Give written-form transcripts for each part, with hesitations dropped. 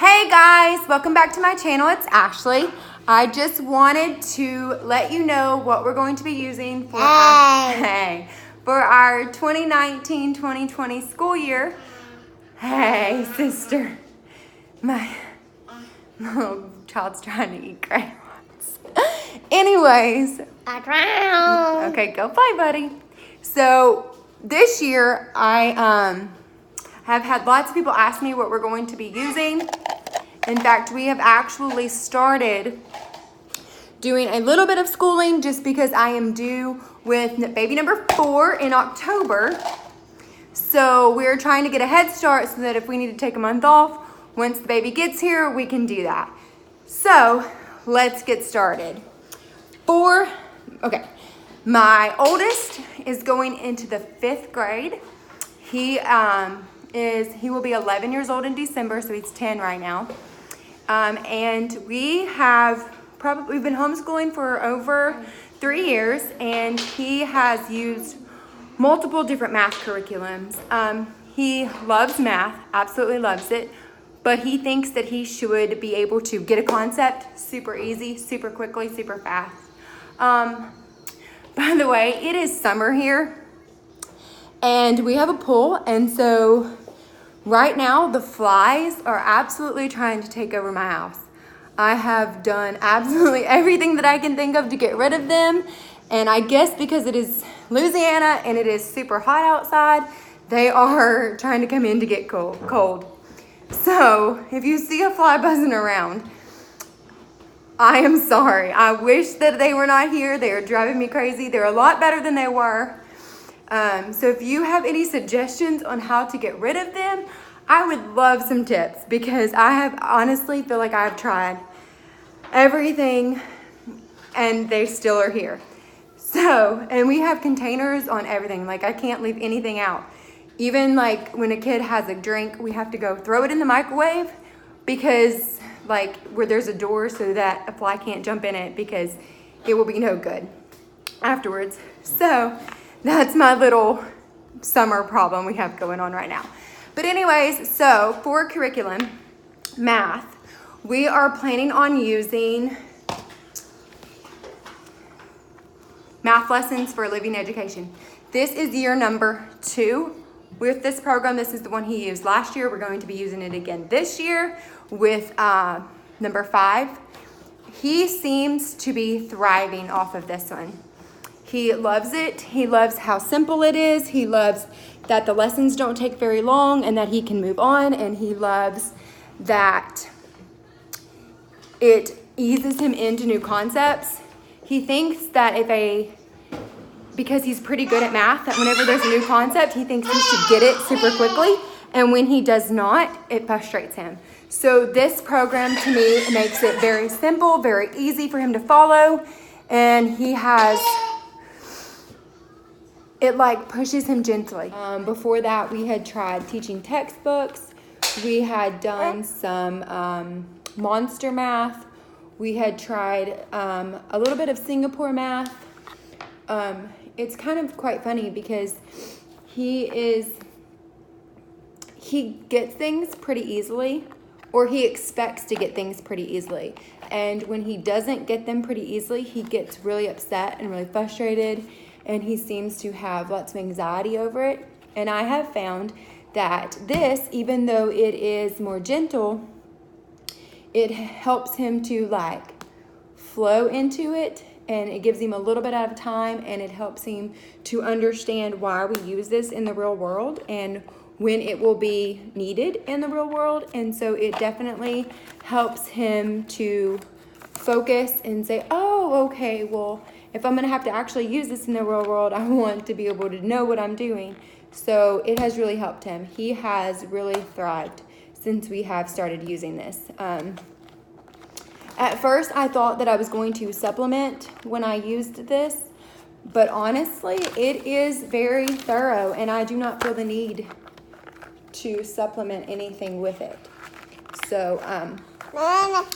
Hey guys, welcome back to my channel. It's Ashley. I just wanted to let you know what we're going to be using for our 2019-2020 school year. Hey, sister. My little child's trying to eat crayons. Anyways. I drowned. Okay, go play, buddy. So this year, I have had lots of people ask me what we're going to be using. In fact, we have actually started doing a little bit of schooling just because I am due with baby number 4 in October. So we're trying to get a head start so that if we need to take a month off, once the baby gets here, we can do that. So let's get started. My oldest is going into the 5th grade. He will be 11 years old in December, so he's 10 right now. And we've been homeschooling for over 3 years, and he has used multiple different math curriculums. He loves math, absolutely loves it, but he thinks that he should be able to get a concept super easy, super quickly, super fast. By the way, it is summer here, and we have a pool, and so right now the flies are absolutely trying to take over my house. I have done absolutely everything that I can think of to get rid of them, and I guess because it is Louisiana and it is super hot outside, they are trying to come in to get cold. So if you see a fly buzzing around, I am sorry. I wish that they were not here. They are driving me crazy. They're a lot better than they were. So if you have any suggestions on how to get rid of them, I would love some tips, because I honestly feel like I've tried everything and they still are here. So, and we have containers on everything. Like, I can't leave anything out. Even like when a kid has a drink, we have to go throw it in the microwave, because like where there's a door so that a fly can't jump in it, because it will be no good afterwards. So that's my little summer problem we have going on right now. But anyways, so for curriculum, math, we are planning on using math lessons for living education. This is year number 2 with this program. This is the one he used last year. We're going to be using it again this year with number 5. He seems to be thriving off of this one. He loves it. He loves how simple it is. He loves that the lessons don't take very long and that he can move on. And he loves that it eases him into new concepts. He thinks that because he's pretty good at math, that whenever there's a new concept, he thinks he should get it super quickly. And when he does not, it frustrates him. So this program, to me, makes it very simple, very easy for him to follow. And it like pushes him gently. Before that, we had tried teaching textbooks. We had done some monster math. We had tried a little bit of Singapore math. It's kind of quite funny because he gets things pretty easily, or he expects to get things pretty easily. And when he doesn't get them pretty easily, he gets really upset and really frustrated, and he seems to have lots of anxiety over it. And I have found that this, even though it is more gentle, it helps him to like flow into it, and it gives him a little bit of time, and it helps him to understand why we use this in the real world and when it will be needed in the real world. And so it definitely helps him to focus and say, oh, okay, well, if I'm going to have to actually use this in the real world, I want to be able to know what I'm doing. So it has really helped him. He has really thrived since we have started using this. At first, I thought that I was going to supplement when I used this, but honestly, it is very thorough, and I do not feel the need to supplement anything with it. So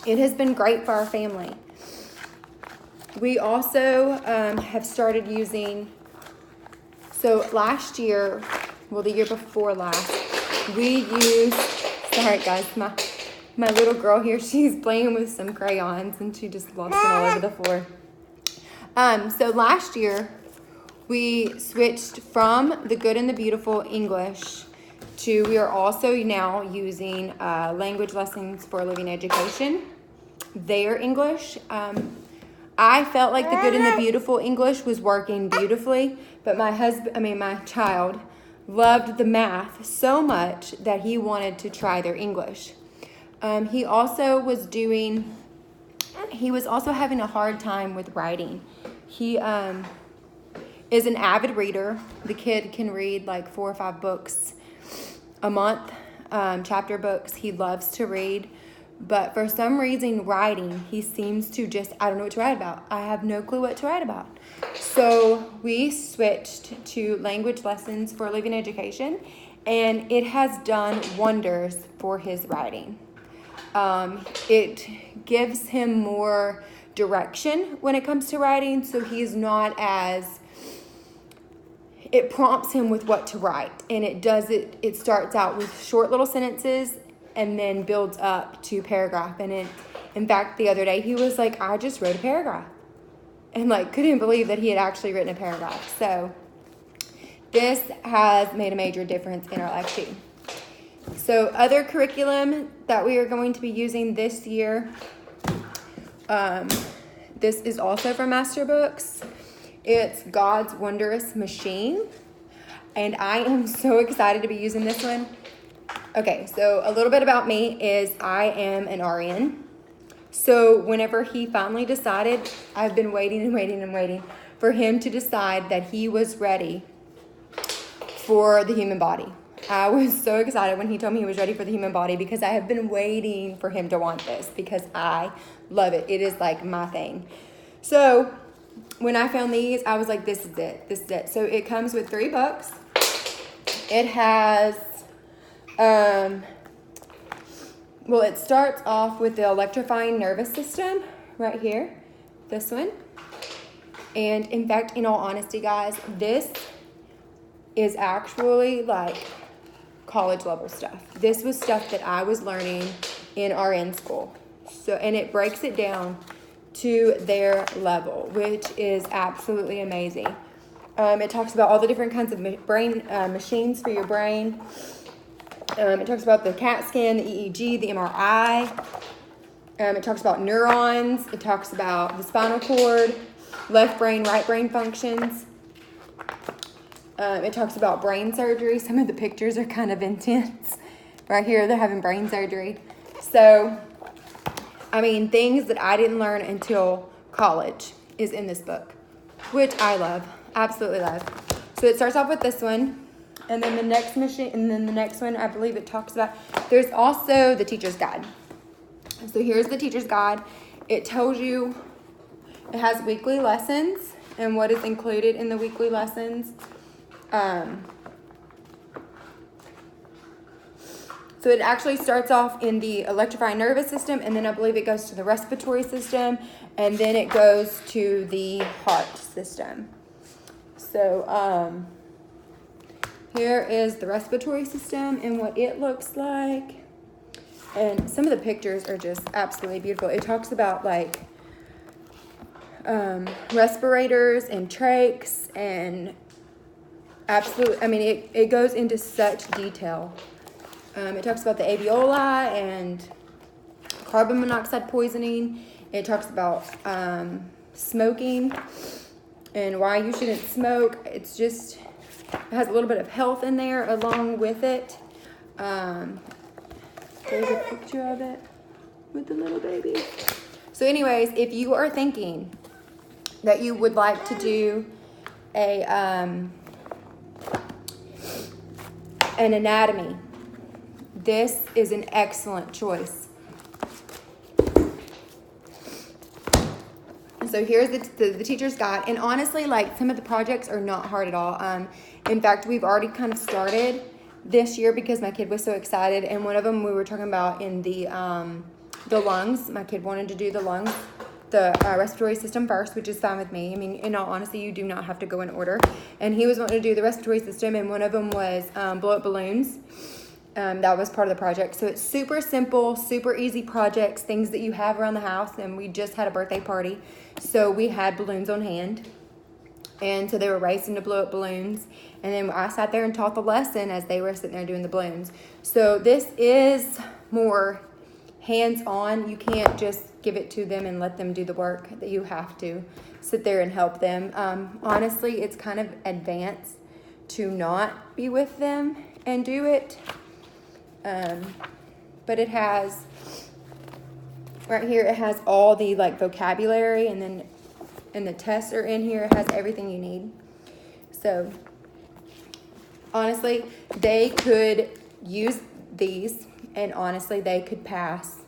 it has been great for our family. We also have started using, so last year, well, the year before last, we used, sorry guys, my my little girl here, she's playing with some crayons and she just lost them all over the floor. So last year we switched from the Good and the Beautiful English to, we are also now using language lessons for living education. Their English. I felt like the Good and the Beautiful English was working beautifully, but my child loved the math so much that he wanted to try their English. He was also having a hard time with writing. He is an avid reader. The kid can read like 4 or 5 books a month, chapter books. He loves to read. But for some reason, writing, he seems to I don't know what to write about. I have no clue what to write about. So we switched to language lessons for living education, and it has done wonders for his writing. It gives him more direction when it comes to writing, so he's not as... It prompts him with what to write, and it starts out with short little sentences and then builds up to paragraph. And in fact, the other day he was like, I just wrote a paragraph, and like couldn't believe that he had actually written a paragraph. So this has made a major difference in our life too. So other curriculum that we are going to be using this year, this is also from Master Books. It's God's Wondrous Machine, and I am so excited to be using this one. Okay, so a little bit about me is I am an RN. So whenever he finally decided, I've been waiting for him to decide that he was ready for the human body. I was so excited when he told me he was ready for the human body, because I have been waiting for him to want this, because I love it. It is like my thing. So when I found these, I was like, this is it. So it comes with 3 books. It has... it starts off with the electrifying nervous system right here, this one. And in fact, in all honesty, guys, this is actually like college level stuff. This was stuff that I was learning in RN school. So, and it breaks it down to their level, which is absolutely amazing. It talks about all the different kinds of brain machines for your brain. It talks about the CAT scan, the EEG, the MRI. It talks about neurons. It talks about the spinal cord, left brain, right brain functions. It talks about brain surgery. Some of the pictures are kind of intense. Right here, they're having brain surgery. So, things that I didn't learn until college is in this book, which I love, absolutely love. So it starts off with this one. And then the next one, I believe it talks about, there's also the teacher's guide. So here's the teacher's guide. It tells you, it has weekly lessons and what is included in the weekly lessons. So it actually starts off in the electrifying nervous system, and then I believe it goes to the respiratory system, and then it goes to the heart system. So, here is the respiratory system and what it looks like. And some of the pictures are just absolutely beautiful. It talks about like respirators and trachs and it goes into such detail. It talks about the alveoli and carbon monoxide poisoning. It talks about smoking and why you shouldn't smoke. It's just... It has a little bit of health in there along with it. There's a picture of it with the little baby. So anyways, if you are thinking that you would like to do an anatomy, this is an excellent choice. So here's the teacher's guide. And honestly, like, some of the projects are not hard at all. In fact, we've already kind of started this year because my kid was so excited. And one of them we were talking about in the lungs. My kid wanted to do the lungs, the respiratory system first, which is fine with me. In all honesty, you do not have to go in order. And he was wanting to do the respiratory system, and one of them was blow up balloons. That was part of the project. So it's super simple, super easy projects, things that you have around the house. And we just had a birthday party, so we had balloons on hand. And so they were racing to blow up balloons. And then I sat there and taught the lesson as they were sitting there doing the balloons. So this is more hands-on. You can't just give it to them and let them do the work. That you have to sit there and help them. Honestly, it's kind of advanced to not be with them and do it. But it has, right here, it has all the like vocabulary, and the tests are in here. It has everything you need. So honestly, they could use these, and honestly, they could pass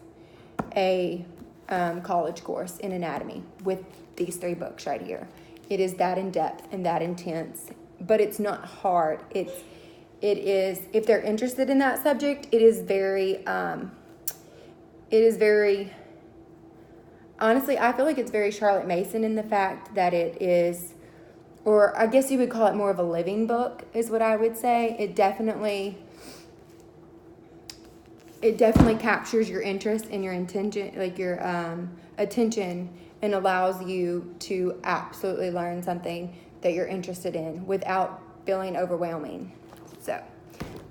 a college course in anatomy with these 3 books right here. It is that in depth and that intense, but it's not hard. It is, if they're interested in that subject, it is very, honestly, I feel like it's very Charlotte Mason in the fact that it is, or I guess you would call it more of a living book is what I would say. It definitely captures your interest and your intention, like your attention, and allows you to absolutely learn something that you're interested in without feeling overwhelming. So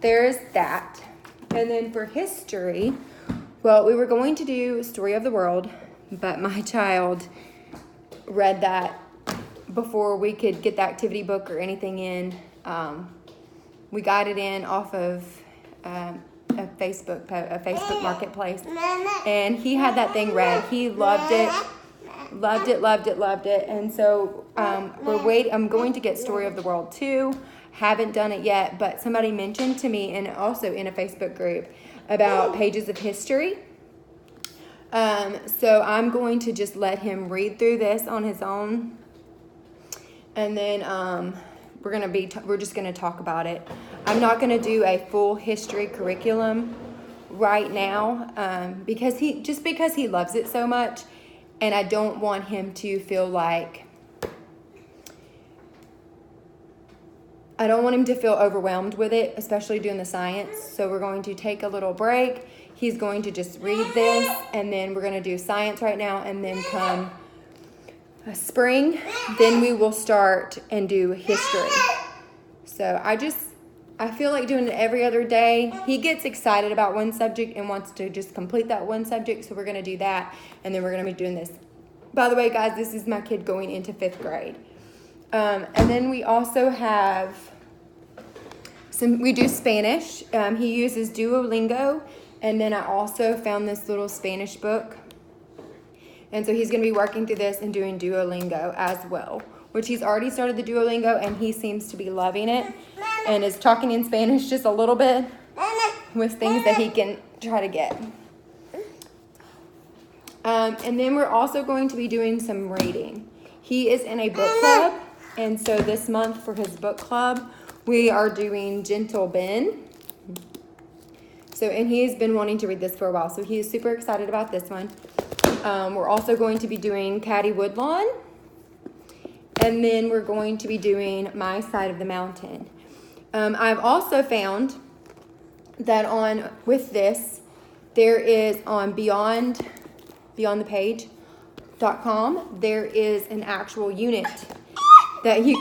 there's that. And then for history, well, we were going to do Story of the World, but my child read that before we could get the activity book or anything in. We got it in off of a Facebook marketplace, and he had that thing read. He loved it. And so I'm going to get Story of the World 2. Haven't done it yet, but somebody mentioned to me, and also in a Facebook group, about pages of history. So I'm going to just let him read through this on his own, and then we're just gonna talk about it. I'm not gonna do a full history curriculum right now, because he loves it so much, and I don't want him to feel like, I don't want him to feel overwhelmed with it, especially doing the science. So we're going to take a little break. He's going to just read this, and then we're going to do science right now, and then come spring, then we will start and do history. So I feel like doing it every other day. He gets excited about one subject and wants to just complete that one subject, so we're going to do that, and then we're going to be doing this. By the way, guys, this is my kid going into 5th grade. And then we also have we do Spanish. He uses Duolingo, and then I also found this little Spanish book. And so he's going to be working through this and doing Duolingo as well, which he's already started the Duolingo, and he seems to be loving it and is talking in Spanish just a little bit with things that he can try to get. And then we're also going to be doing some reading. He is in a book club. And so this month for his book club, we are doing Gentle Ben. So, and he's been wanting to read this for a while, so he is super excited about this one. We're also going to be doing Caddy Woodlawn. And then we're going to be doing My Side of the Mountain. I've also found that with this, there is on beyondthepage.com, there is an actual unit that you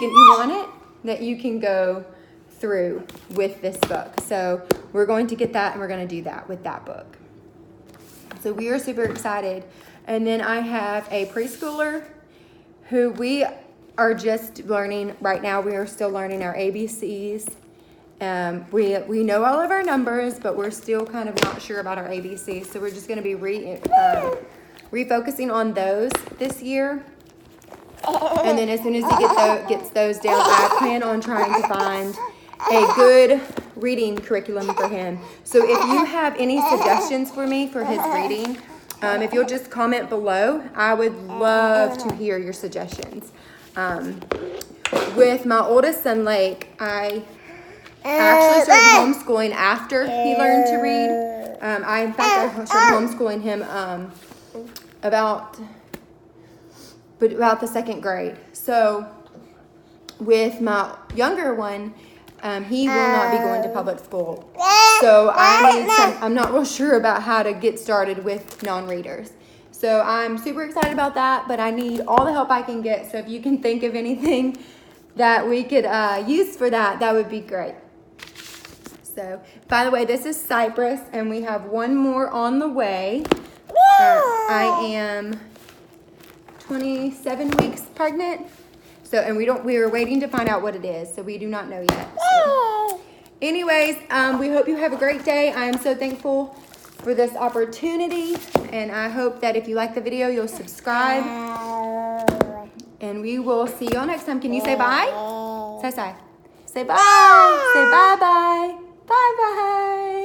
can go through with this book. So we're going to get that, and we're going to do that with that book. So we are super excited. And then I have a preschooler who we are just learning right now. We are still learning our ABCs. We know all of our numbers, but we're still kind of not sure about our ABCs. So we're just going to be refocusing on those this year. And then as soon as he gets those down, I plan on trying to find a good reading curriculum for him. So if you have any suggestions for me for his reading, if you'll just comment below, I would love to hear your suggestions. With my oldest son, Lake, I actually started homeschooling after he learned to read. I started homeschooling him about the 2nd grade. So with my younger one, He will not be going to public school. So I'm not real sure about how to get started with non-readers. So I'm super excited about that, but I need all the help I can get. So if you can think of anything that we could use for that, that would be great. So, by the way, this is Cypress, and we have one more on the way. I am 27 weeks pregnant. So, and we are waiting to find out what it is. So we do not know yet. So. Anyways, we hope you have a great day. I am so thankful for this opportunity, and I hope that if you like the video, you'll subscribe. And we will see y'all next time. Can you say bye? Say bye. Say bye. Say bye-bye. Bye-bye.